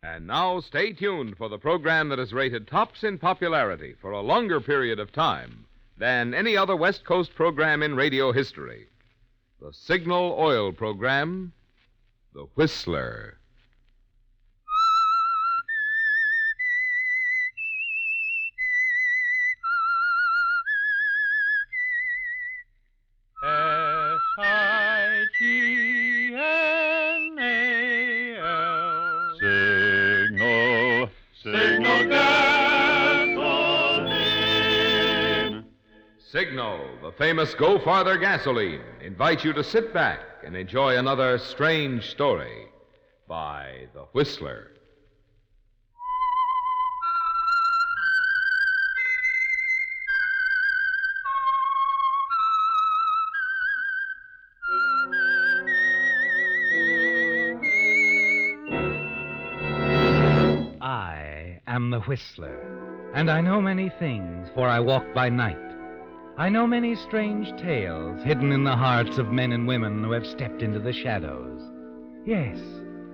And now stay tuned for the program that is rated tops in popularity for a longer period of time than any other West Coast program in radio history. The Signal Oil program, The Whistler. Signal, Signal gasoline. Signal, the famous Go Farther gasoline, invites you to sit back and enjoy another strange story by The Whistler. I am the Whistler, and I know many things, for I walk by night. I know many strange tales hidden in the hearts of men and women who have stepped into the shadows. Yes,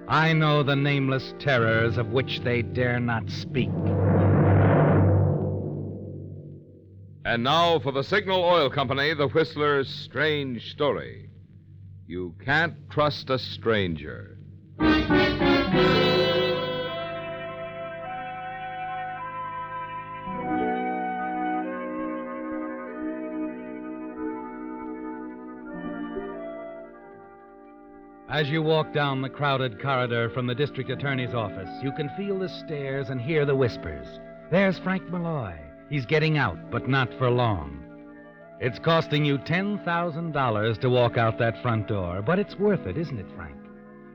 I know the nameless terrors of which they dare not speak. And now for the Signal Oil Company, The Whistler's strange story. You Can't Trust a Stranger. As you walk down the crowded corridor from the district attorney's office, you can feel the stares and hear the whispers. There's Frank Malloy. He's getting out, but not for long. It's costing you $10,000 to walk out that front door, but it's worth it, isn't it, Frank?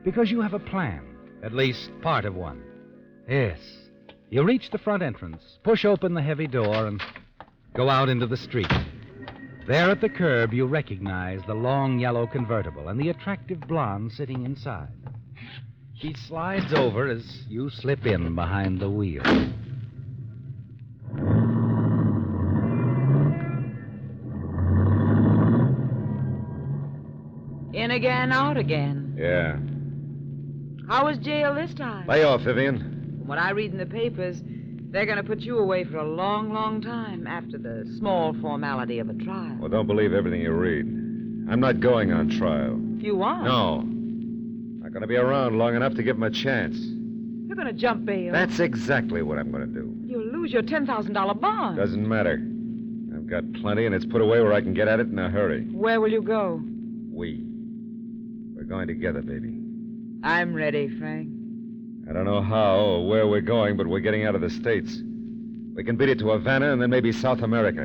Because you have a plan, at least part of one. Yes. You reach the front entrance, push open the heavy door, and go out into the street. There at the curb, you recognize the long yellow convertible and the attractive blonde sitting inside. She slides over as you slip in behind the wheel. In again, out again. Yeah. How was jail this time? Lay off, Vivian. From what I read in the papers, they're going to put you away for a long, long time after the small formality of a trial. Well, don't believe everything you read. I'm not going on trial. You are? No. Not going to be around long enough to give him a chance. You're going to jump bail. That's exactly what I'm going to do. You'll lose your $10,000 bond. Doesn't matter. I've got plenty, and it's put away where I can get at it in a hurry. Where will you go? We're going together, baby. I'm ready, Frank. I don't know how or where we're going, but we're getting out of the States. We can beat it to Havana and then maybe South America.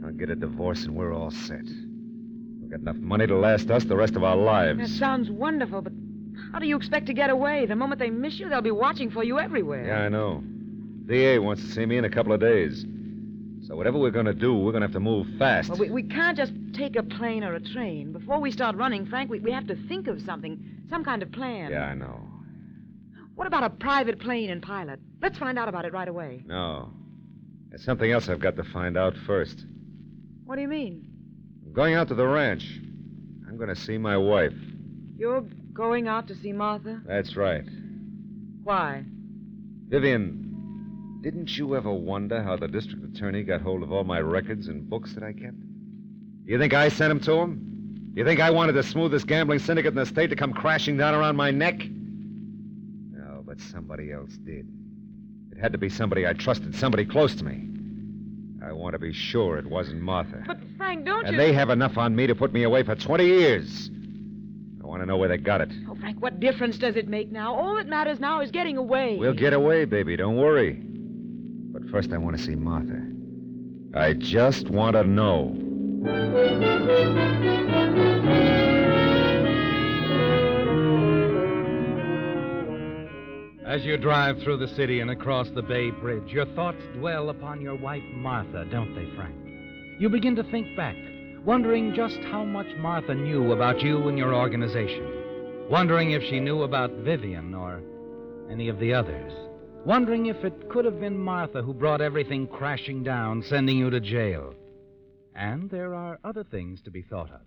I'll get a divorce and we're all set. We've got enough money to last us the rest of our lives. That sounds wonderful, but how do you expect to get away? The moment they miss you, they'll be watching for you everywhere. Yeah, I know. DA wants to see me in a couple of days. So whatever we're going to do, we're going to have to move fast. Well, we can't just take a plane or a train. Before we start running, Frank, we have to think of something, some kind of plan. Yeah, I know. What about a private plane and pilot? Let's find out about it right away. No. There's something else I've got to find out first. What do you mean? I'm going out to the ranch. I'm going to see my wife. You're going out to see Martha? That's right. Why? Vivian, didn't you ever wonder how the district attorney got hold of all my records and books that I kept? You think I sent them to him? You think I wanted the smoothest gambling syndicate in the state to come crashing down around my neck? No, but somebody else did. It had to be somebody I trusted, somebody close to me. I want to be sure it wasn't Martha. But, Frank, don't And you... they have enough on me to put me away for 20 years. I want to know where they got it. Oh, Frank, what difference does it make now? All that matters now is getting away. We'll get away, baby. Don't worry. But first I want to see Martha. I just want to know. As you drive through the city and across the Bay Bridge, your thoughts dwell upon your wife, Martha, don't they, Frank? You begin to think back, wondering just how much Martha knew about you and your organization. Wondering if she knew about Vivian or any of the others. Wondering if it could have been Martha who brought everything crashing down, sending you to jail. And there are other things to be thought of.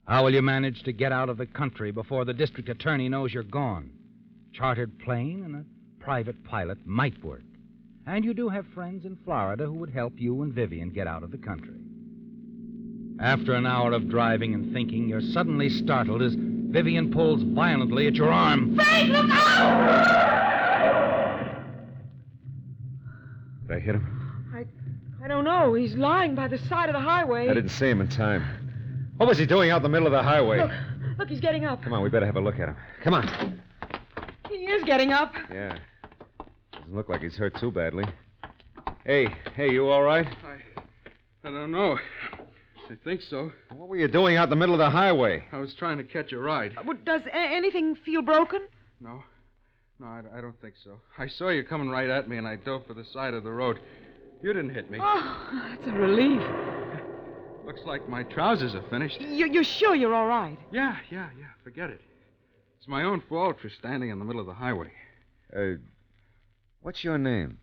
How will you manage to get out of the country before the district attorney knows you're gone? chartered plane and a private pilot might work. And you do have friends in Florida who would help you and Vivian get out of the country. After an hour of driving and thinking, you're suddenly startled as Vivian pulls violently at your arm. Frank, look out! Did I hit him? I don't know. He's lying by the side of the highway. I didn't see him in time. What was he doing out in the middle of the highway? Look, he's getting up. Come on, we better have a look at him. Come on. He is getting up. Yeah. Doesn't look like he's hurt too badly. Hey, you all right? I don't know. I think so. What were you doing out in the middle of the highway? I was trying to catch a ride. Does anything feel broken? No, I don't think so. I saw you coming right at me, and I dove for the side of the road. You didn't hit me. Oh, that's a relief. Looks like my trousers are finished. You're sure you're all right? Yeah. Forget it. It's my own fault for standing in the middle of the highway. What's your name?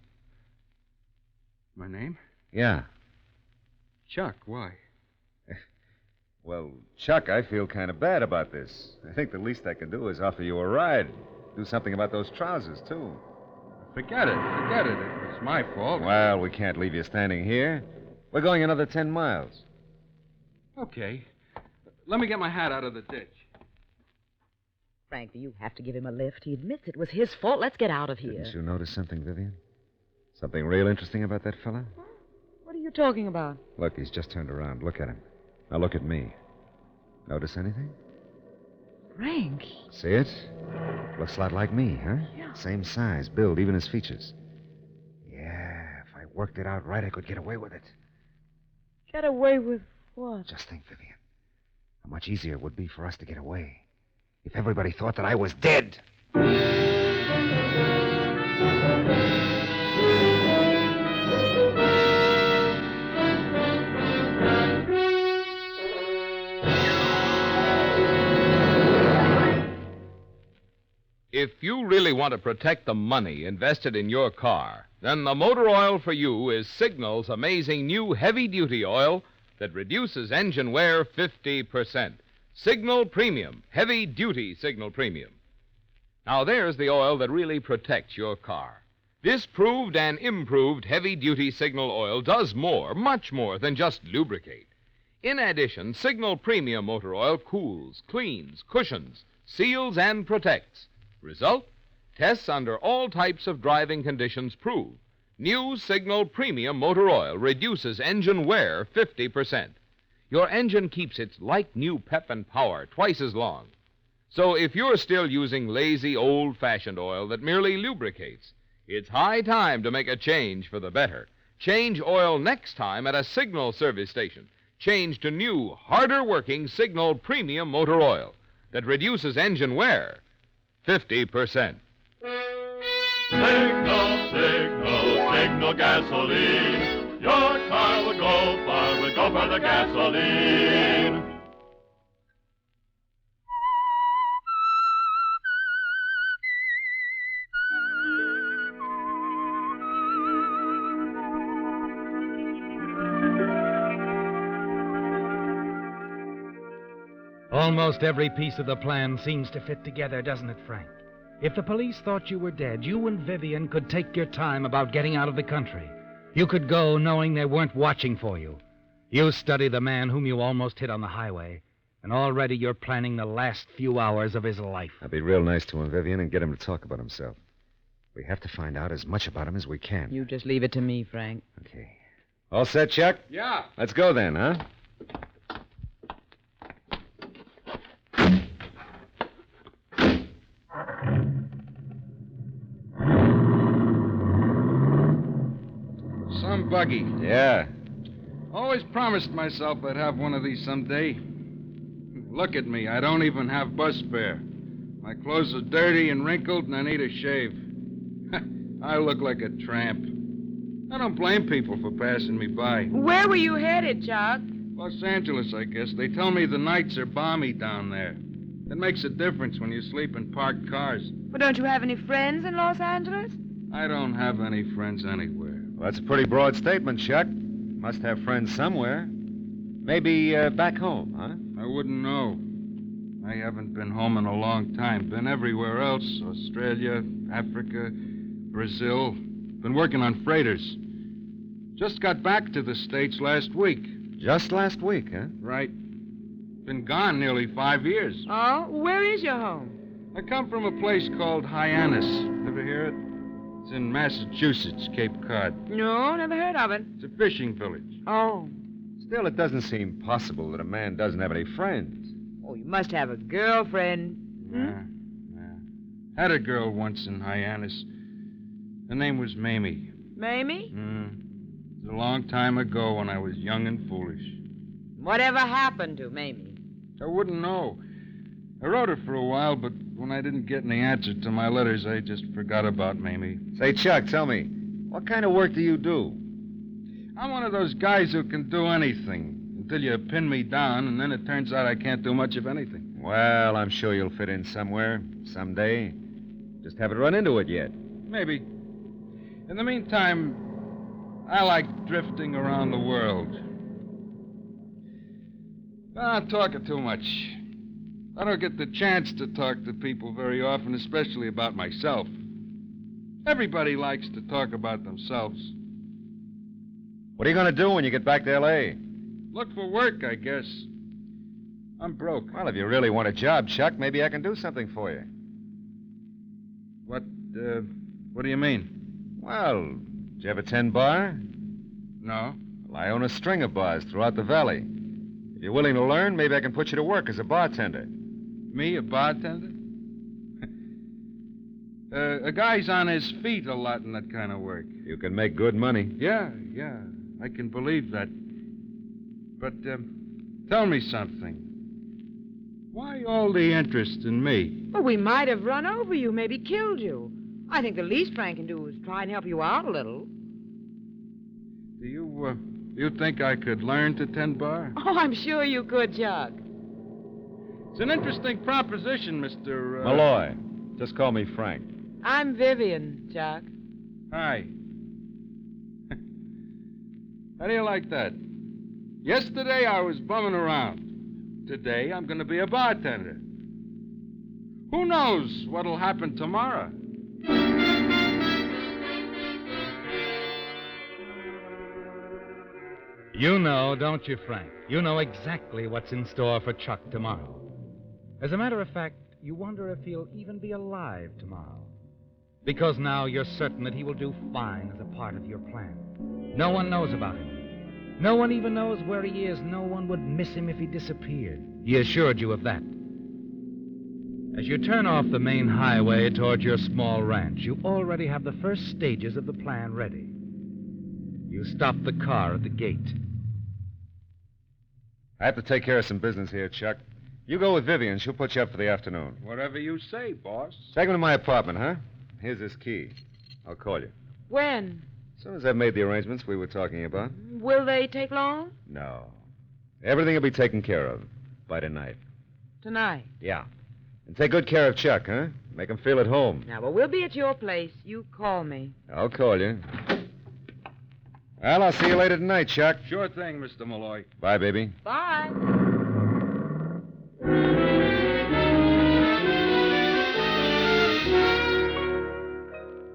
My name? Yeah. Chuck. Why? Well, Chuck, I feel kind of bad about this. I think the least I can do is offer you a ride. Do something about those trousers, too. Forget it. It was my fault. Well, we can't leave you standing here. We're going another 10 miles. Okay. Let me get my hat out of the ditch. Frank, do you have to give him a lift? He admits it was his fault. Let's get out of here. Didn't you notice something, Vivian? Something real interesting about that fella? What are you talking about? Look, he's just turned around. Look at him. Now look at me. Notice anything? Frank. See it? Looks a lot like me, huh? Yeah. Same size, build, even his features. Yeah, if I worked it out right, I could get away with it. Get away with what? Just think, Vivian, how much easier it would be for us to get away if everybody thought that I was dead. If you really want to protect the money invested in your car, then the motor oil for you is Signal's amazing new heavy-duty oil that reduces engine wear 50%. Signal Premium, heavy-duty Signal Premium. Now, there's the oil that really protects your car. This proved and improved heavy-duty Signal oil does more, much more than just lubricate. In addition, Signal Premium motor oil cools, cleans, cushions, seals, and protects. Result? Tests under all types of driving conditions prove. New Signal Premium motor oil reduces engine wear 50%. Your engine keeps its like-new pep and power twice as long. So if you're still using lazy, old-fashioned oil that merely lubricates, it's high time to make a change for the better. Change oil next time at a Signal service station. Change to new, harder-working Signal Premium motor oil that reduces engine wear 50%. Signal gasoline. Your car will go far, will go for the gasoline. Almost every piece of the plan seems to fit together, doesn't it, Frank? If the police thought you were dead, you and Vivian could take your time about getting out of the country. You could go knowing they weren't watching for you. You study the man whom you almost hit on the highway, and already you're planning the last few hours of his life. I'll be real nice to him, Vivian, and get him to talk about himself. We have to find out as much about him as we can. You just leave it to me, Frank. Okay. All set, Chuck? Yeah. Let's go then, huh? Some buggy. Yeah. Always promised myself I'd have one of these someday. Look at me. I don't even have bus fare. My clothes are dirty and wrinkled, and I need a shave. I look like a tramp. I don't blame people for passing me by. Where were you headed, Chuck? Los Angeles, I guess. They tell me the nights are balmy down there. It makes a difference when you sleep in parked cars. Well, don't you have any friends in Los Angeles? I don't have any friends anywhere. Well, that's a pretty broad statement, Chuck. Must have friends somewhere. Maybe back home, huh? I wouldn't know. I haven't been home in a long time. Been everywhere else. Australia, Africa, Brazil. Been working on freighters. Just got back to the States last week. Just last week, huh? Right. Been gone nearly 5 years. Oh, where is your home? I come from a place called Hyannis. Ever hear it? It's in Massachusetts, Cape Cod. No, never heard of it. It's a fishing village. Oh. Still, it doesn't seem possible that a man doesn't have any friends. Oh, you must have a girlfriend. Yeah. Had a girl once in Hyannis. Her name was Mamie. Mamie? It was a long time ago when I was young and foolish. Whatever happened to Mamie? I wouldn't know. I wrote her for a while, but when I didn't get any answer to my letters, I just forgot about Mamie. Say, Chuck, tell me, what kind of work do you do? I'm one of those guys who can do anything until you pin me down, and then it turns out I can't do much of anything. Well, I'm sure you'll fit in somewhere, someday. Just haven't run into it yet. Maybe. In the meantime, I like drifting around the world. I'm not talking too much. I don't get the chance to talk to people very often, especially about myself. Everybody likes to talk about themselves. What are you going to do when you get back to L.A.? Look for work, I guess. I'm broke. Well, if you really want a job, Chuck, maybe I can do something for you. What do you mean? Well, did you ever tend bar? No. Well, I own a string of bars throughout the valley. If you're willing to learn, maybe I can put you to work as a bartender. Me, a bartender? A guy's on his feet a lot in that kind of work. You can make good money. Yeah, I can believe that. But, tell me something. Why all the interest in me? Well, we might have run over you, maybe killed you. I think the least Frank can do is try and help you out a little. Do you think I could learn to tend bar? Oh, I'm sure you could, Chuck. It's an interesting proposition, Mr. Malloy. Just call me Frank. I'm Vivian, Chuck. Hi. How do you like that? Yesterday I was bumming around. Today I'm going to be a bartender. Who knows what'll happen tomorrow? You know, don't you, Frank? You know exactly what's in store for Chuck tomorrow. As a matter of fact, you wonder if he'll even be alive tomorrow. Because now you're certain that he will do fine as a part of your plan. No one knows about him. No one even knows where he is. No one would miss him if he disappeared. He assured you of that. As you turn off the main highway toward your small ranch, you already have the first stages of the plan ready. You stop the car at the gate. I have to take care of some business here, Chuck. You go with Vivian. She'll put you up for the afternoon. Whatever you say, boss. Take him to my apartment, huh? Here's his key. I'll call you. When? As soon as I've made the arrangements we were talking about. Will they take long? No. Everything will be taken care of by tonight. Tonight. Yeah. And take good care of Chuck, huh? Make him feel at home. Now, well, we'll be at your place. You call me. I'll call you. Well, I'll see you later tonight, Chuck. Sure thing, Mr. Malloy. Bye, baby. Bye.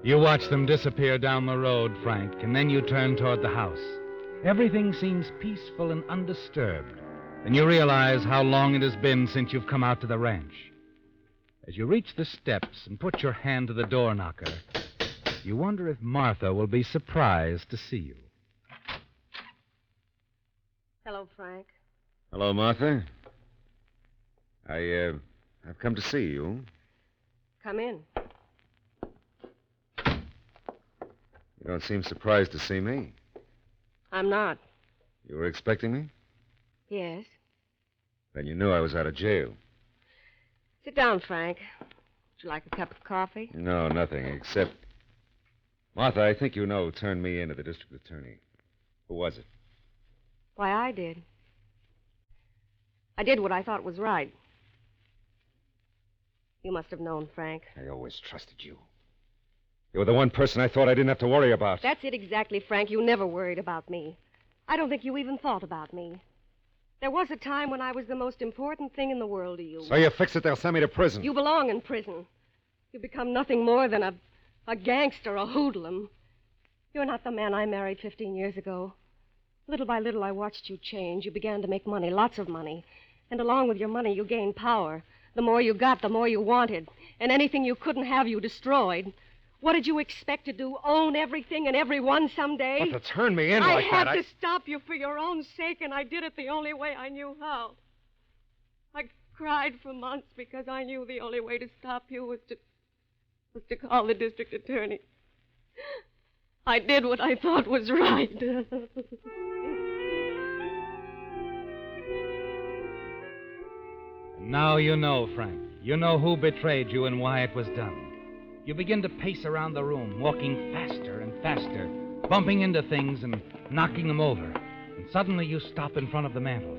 You watch them disappear down the road, Frank, and then you turn toward the house. Everything seems peaceful and undisturbed, and you realize how long it has been since you've come out to the ranch. As you reach the steps and put your hand to the door knocker, you wonder if Martha will be surprised to see you. Hello, Frank. Hello, Martha. I've come to see you. Come in. You don't seem surprised to see me. I'm not. You were expecting me? Yes. Then you knew I was out of jail. Sit down, Frank. Would you like a cup of coffee? No, nothing, except... Martha, I think you know who turned me in to the district attorney. Who was it? Why, I did. I did what I thought was right. You must have known, Frank. I always trusted you. You were the one person I thought I didn't have to worry about. That's it exactly, Frank. You never worried about me. I don't think you even thought about me. There was a time when I was the most important thing in the world to you. So you fix it, they'll send me to prison. You belong in prison. You become nothing more than a gangster, a hoodlum. You're not the man I married 15 years ago. Little by little, I watched you change. You began to make money, lots of money. And along with your money, you gained power. The more you got, the more you wanted. And anything you couldn't have, you destroyed. What did you expect to do? Own everything and everyone someday? But to turn me in like that, I had to stop you for your own sake, and I did it the only way I knew how. I cried for months because I knew the only way to stop you was to call the district attorney. I did what I thought was right. Now you know, Frank. You know who betrayed you and why it was done. You begin to pace around the room, walking faster and faster, bumping into things and knocking them over. And suddenly you stop in front of the mantel.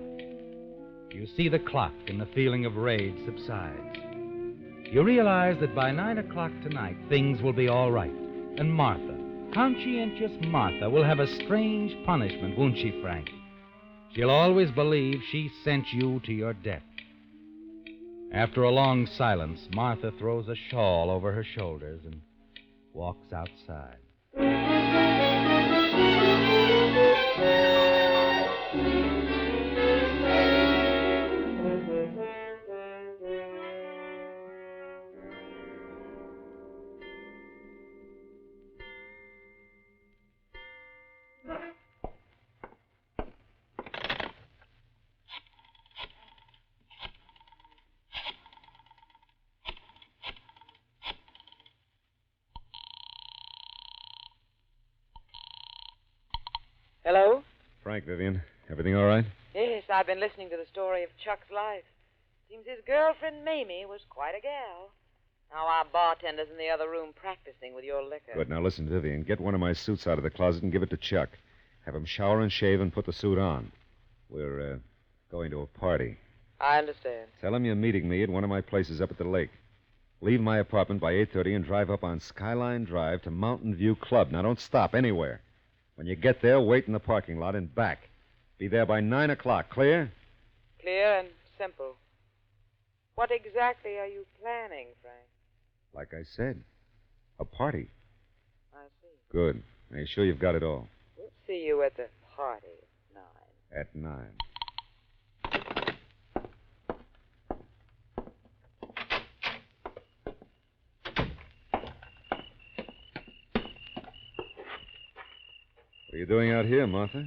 You see the clock, and the feeling of rage subsides. You realize that by 9 o'clock tonight, things will be all right. And Martha, conscientious Martha, will have a strange punishment, won't she, Frank? She'll always believe she sent you to your death. After a long silence, Martha throws a shawl over her shoulders and walks outside. Hello? Frank, Vivian, everything all right? Yes, I've been listening to the story of Chuck's life. Seems his girlfriend, Mamie, was quite a gal. Now our bartender's in the other room practicing with your liquor. Good. Now listen, Vivian, get one of my suits out of the closet and give it to Chuck. Have him shower and shave and put the suit on. We're going to a party. I understand. Tell him you're meeting me at one of my places up at the lake. Leave my apartment by 8:30 and drive up on Skyline Drive to Mountain View Club. Now, don't stop anywhere. When you get there, wait in the parking lot and back. Be there by 9 o'clock. Clear? Clear and simple. What exactly are you planning, Frank? Like I said, a party. I see. Good. Are you sure you've got it all? We'll see you at the party at 9. At 9. What are you doing out here, Martha?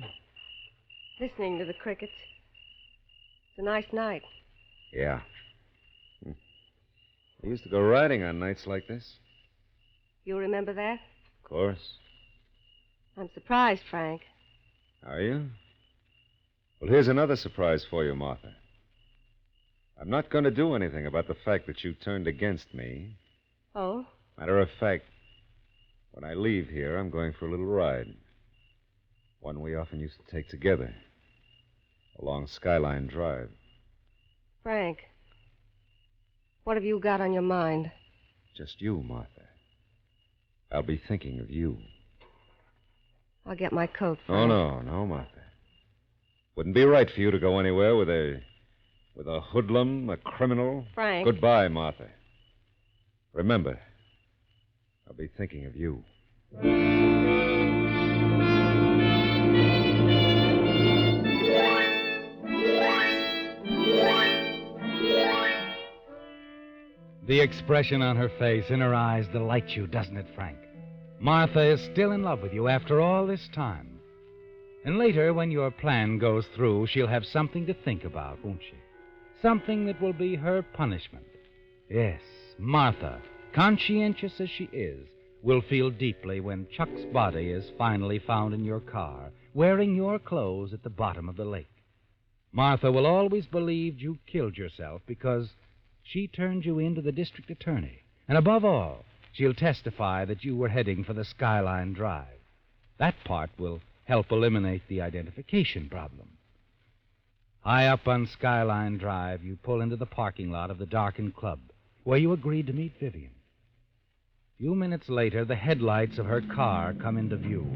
Listening to the crickets. It's a nice night. Yeah. I used to go riding on nights like this. You remember that? Of course. I'm surprised, Frank. Are you? Well, here's another surprise for you, Martha. I'm not going to do anything about the fact that you turned against me. Oh? Matter of fact, when I leave here, I'm going for a little ride. One we often used to take together. Along Skyline Drive. Frank, what have you got on your mind? Just you, Martha. I'll be thinking of you. I'll get my coat, Oh, Frank. no, Martha. Wouldn't be right for you to go anywhere with a hoodlum, a criminal. Frank. Goodbye, Martha. Remember, I'll be thinking of you. The expression on her face, in her eyes, delights you, doesn't it, Frank? Martha is still in love with you after all this time. And later, when your plan goes through, she'll have something to think about, won't she? Something that will be her punishment. Yes, Martha, conscientious as she is, will feel deeply when Chuck's body is finally found in your car, wearing your clothes at the bottom of the lake. Martha will always believe you killed yourself because she turned you in to the district attorney. And above all, she'll testify that you were heading for the Skyline Drive. That part will help eliminate the identification problem. High up on Skyline Drive, you pull into the parking lot of the darkened club, where you agreed to meet Vivian. A few minutes later, the headlights of her car come into view.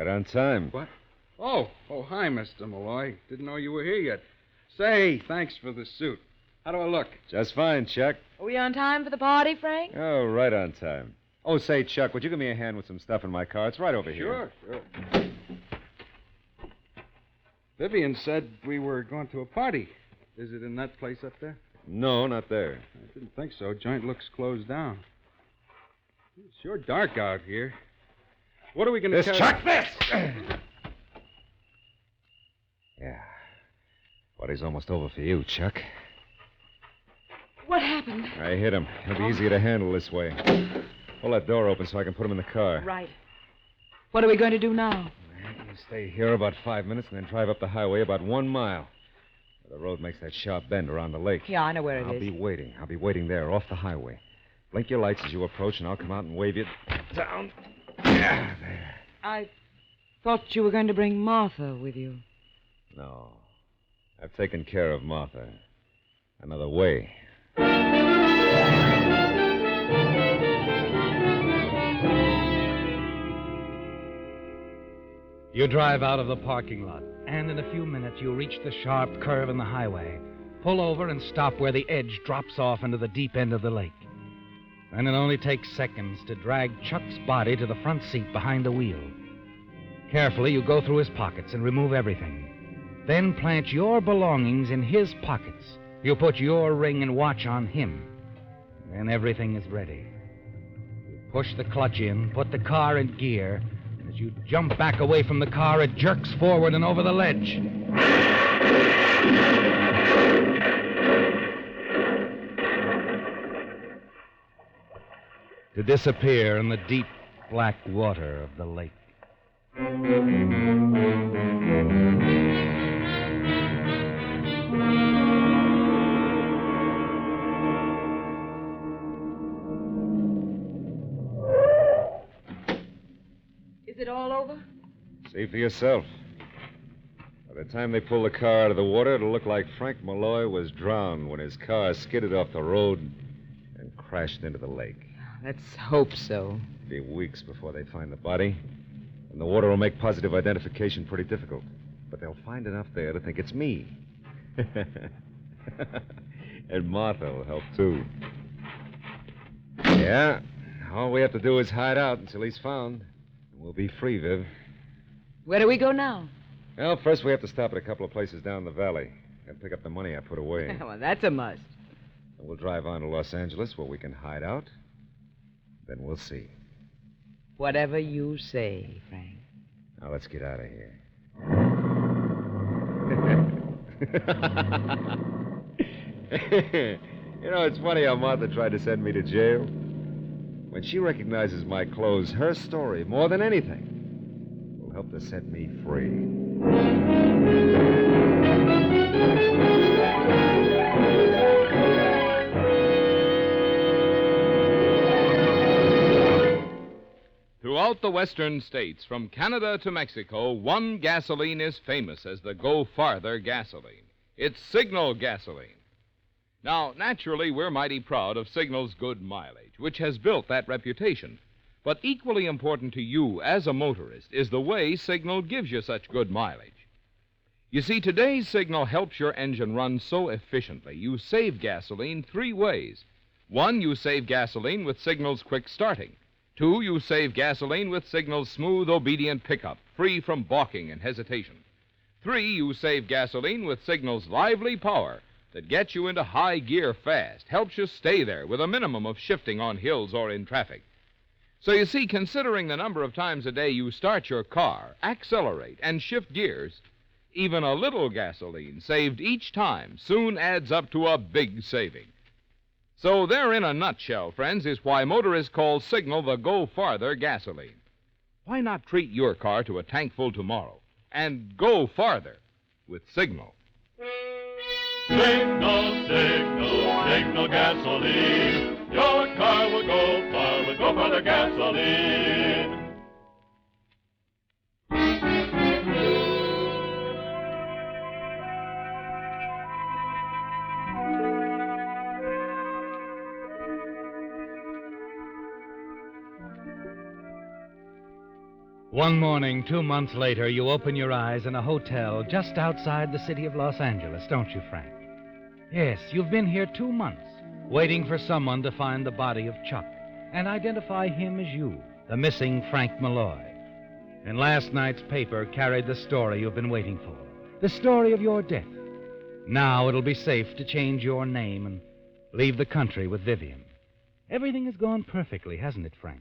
Right on time. What? Oh, hi, Mr. Malloy. Didn't know you were here yet. Say, thanks for the suit. How do I look? Just fine, Chuck. Are we on time for the party, Frank? Oh, right on time. Oh, say, Chuck, would you give me a hand with some stuff in my car? It's right over here. Sure. Vivian said we were going to a party. Is it in that place up there? No, not there. I didn't think so. Joint looks closed down. It's sure dark out here. What are we going to This, Chuck, this! Yeah. Party's almost over for you, Chuck. What happened? I hit him. He'll be easier to handle this way. Pull that door open so I can put him in the car. Right. What are we going to do now? You stay here about 5 minutes and then drive up the highway about 1 mile. The road makes that sharp bend around the lake. Yeah, I know where it I'll is. be waiting. I'll be waiting there, off the highway. Blink your lights as you approach, and I'll come out and wave you down. Yeah, there. I thought you were going to bring Martha with you. No. I've taken care of Martha. Another way. You drive out of the parking lot, and in a few minutes you reach the sharp curve in the highway. Pull over and stop where the edge drops off into the deep end of the lake. Then it only takes seconds to drag Chuck's body to the front seat behind the wheel. Carefully, you go through his pockets and remove everything. Then plant your belongings in his pockets. You put your ring and watch on him. Then everything is ready. You push the clutch in, put the car in gear. As you jump back away from the car, it jerks forward and over the ledge. To disappear in the deep black water of the lake. Is it all over? See for yourself. By the time they pull the car out of the water, it'll look like Frank Malloy was drowned when his car skidded off the road and crashed into the lake. Let's hope so. It'll be weeks before they find the body, and the water will make positive identification pretty difficult. But they'll find enough there to think it's me. And Martha will help, too. Yeah, all we have to do is hide out until he's found. And we'll be free, Viv. Where do we go now? Well, first we have to stop at a couple of places down the valley and pick up the money I put away. Well, that's a must. And we'll drive on to Los Angeles where we can hide out. Then we'll see. Whatever you say, Frank. Now let's get out of here. You know, it's funny how Martha tried to send me to jail. When she recognizes my clothes, her story, more than anything, will help to set me free. Throughout the western states, from Canada to Mexico, one gasoline is famous as the Go Farther gasoline. It's Signal gasoline. Now, naturally, we're mighty proud of Signal's good mileage, which has built that reputation. But equally important to you as a motorist is the way Signal gives you such good mileage. You see, today's Signal helps your engine run so efficiently, you save gasoline 3 ways. 1, you save gasoline with Signal's quick starting. 2, you save gasoline with Signal's smooth, obedient pickup, free from balking and hesitation. 3, you save gasoline with Signal's lively power that gets you into high gear fast, helps you stay there with a minimum of shifting on hills or in traffic. So you see, considering the number of times a day you start your car, accelerate, and shift gears, even a little gasoline saved each time soon adds up to a big saving. So there, in a nutshell, friends, is why motorists call Signal the Go Farther gasoline. Why not treat your car to a tank full tomorrow and go farther with Signal? Signal, signal, signal gasoline. Your car will go far with Go Farther gasoline. One morning, 2 months later, you open your eyes in a hotel just outside the city of Los Angeles, don't you, Frank? Yes, you've been here 2 months, waiting for someone to find the body of Chuck and identify him as you, the missing Frank Malloy. And last night's paper carried the story you've been waiting for, the story of your death. Now it'll be safe to change your name and leave the country with Vivian. Everything has gone perfectly, hasn't it, Frank?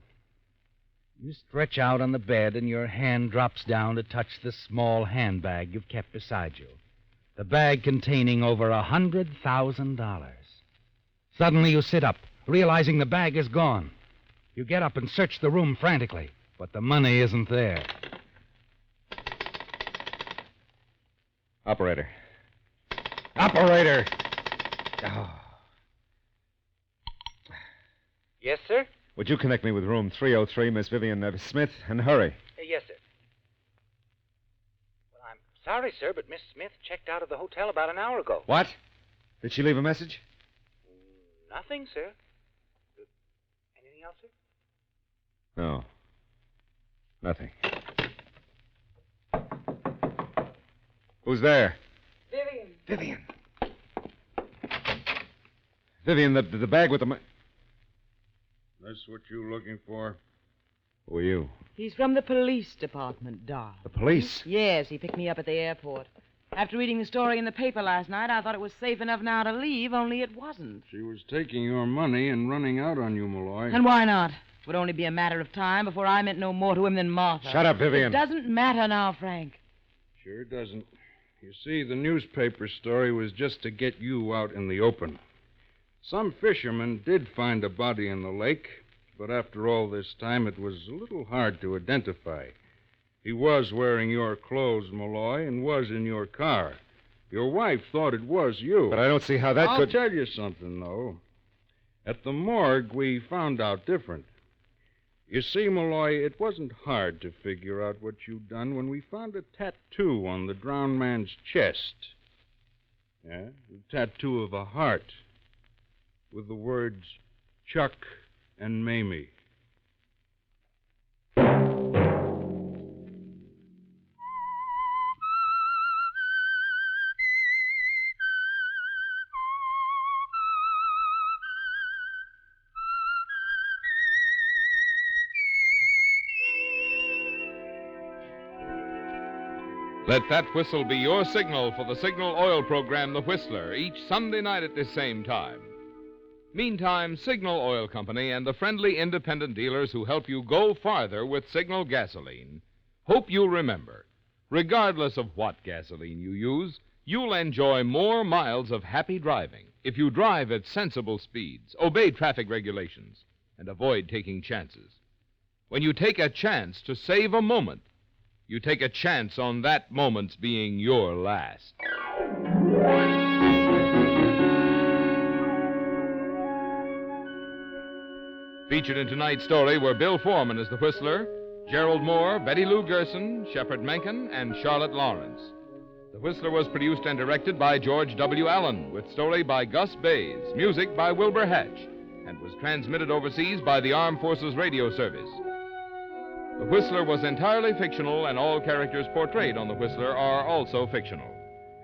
You stretch out on the bed and your hand drops down to touch the small handbag you've kept beside you. The bag containing over $100,000. Suddenly you sit up, realizing the bag is gone. You get up and search the room frantically, but the money isn't there. Operator. Operator! Oh. Yes, sir? Would you connect me with room 303, Miss Vivian Smith, and hurry? Yes, sir. Well, I'm sorry, sir, but Miss Smith checked out of the hotel about an hour ago. What? Did she leave a message? Nothing, sir. Anything else, sir? No. Nothing. Who's there? Vivian. Vivian, the bag with the... That's what you looking for? Who are you? He's from the police department, Dar. The police? Yes, he picked me up at the airport. After reading the story in the paper last night, I thought it was safe enough now to leave, only it wasn't. She was taking your money and running out on you, Malloy. And why not? It would only be a matter of time before I meant no more to him than Martha. Shut up, Vivian. It doesn't matter now, Frank. Sure doesn't. You see, the newspaper story was just to get you out in the open. Some fishermen did find a body in the lake, but after all this time, it was a little hard to identify. He was wearing your clothes, Malloy, and was in your car. Your wife thought it was you. But I don't see how that I'll could... tell you something, though. At the morgue, we found out different. You see, Malloy, it wasn't hard to figure out what you'd done when we found a tattoo on the drowned man's chest. Yeah, the tattoo of a heart with the words Chuck and Mamie. Let that whistle be your signal for the Signal Oil program, The Whistler, each Sunday night at this same time. Meantime, Signal Oil Company and the friendly independent dealers who help you go farther with Signal gasoline hope you'll remember, regardless of what gasoline you use, you'll enjoy more miles of happy driving if you drive at sensible speeds, obey traffic regulations, and avoid taking chances. When you take a chance to save a moment, you take a chance on that moment's being your last. Featured in tonight's story were Bill Foreman as the Whistler, Gerald Moore, Betty Lou Gerson, Shepard Menken, and Charlotte Lawrence. The Whistler was produced and directed by George W. Allen, with story by Gus Bays, music by Wilbur Hatch, and was transmitted overseas by the Armed Forces Radio Service. The Whistler was entirely fictional, and all characters portrayed on The Whistler are also fictional.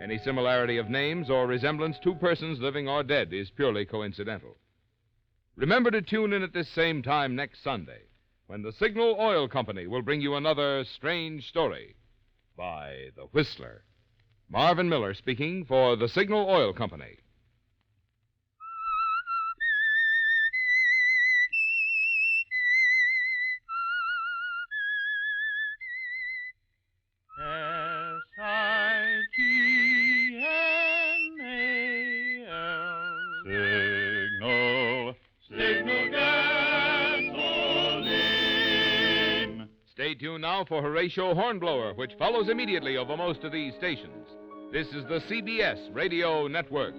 Any similarity of names or resemblance to persons living or dead is purely coincidental. Remember to tune in at this same time next Sunday, when the Signal Oil Company will bring you another strange story by The Whistler. Marvin Miller speaking for the Signal Oil Company. Signal gasoline. Stay tuned now for Horatio Hornblower, which follows immediately over most of these stations. This is the CBS Radio Network.